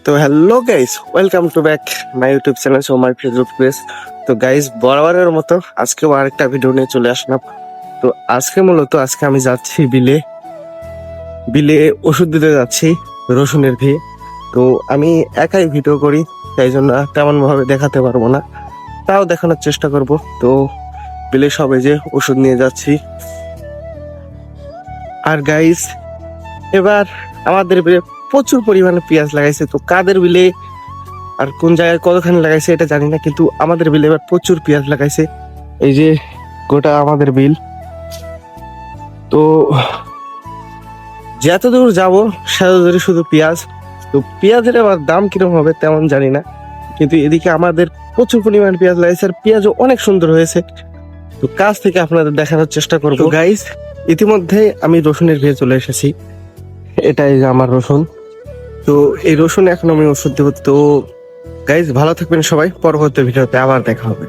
তো hello guys, welcome to back my YouTube channel সোমার Facebook page. তো guys, বরাবরের মতো আজকেও আরেকটা ভিডিও নিয়ে চলে আসলাম। তো আজকে আমি যাচ্ছি বিলে বিলে ওষুধ দিতে যাচ্ছি রসুনের ভি। তো আমি একাই ভিডিও করি, তাই জন্য তেমন ভাবে দেখাতে পারবো না, তাও দেখানোর চেষ্টা করব। তো বিলে সবাই যে ওষুধ নিয়ে যাচ্ছি। আর গাইস, এবার আমাদের বিলে প্রচুর পরিমাণে পেঁয়াজ লাগাইছে। তো কাদের বিলে আর কোন জায়গায় কতখানি লাগাইছে এটা জানি না, কিন্তু আমাদের বিলে এবার প্রচুর পেঁয়াজ লাগাইছে। এই যে গোটা আমাদের বিল। তো যত দূর যাবো সেত দূরে শুধু পেঁয়াজ। তো পেঁয়াজের আবার দাম কিরকম হবে তেমন জানি না, কিন্তু এদিকে আমাদের প্রচুর পরিমাণ পেঁয়াজ লাগাইছে, আর পেঁয়াজও অনেক সুন্দর হয়েছে। তো কাছ থেকে আপনাদের দেখানোর চেষ্টা করবো। গাইস, ইতিমধ্যে আমি রসুনের ভেয়ে চলে এসেছি। এটাই যে আমার রসুন। তো এই রসুন এখন আমি ওষুধ দেবো। তো গাইজ, ভালো থাকবেন সবাই, পরবর্তী ভিডিওতে আবার দেখা হবে।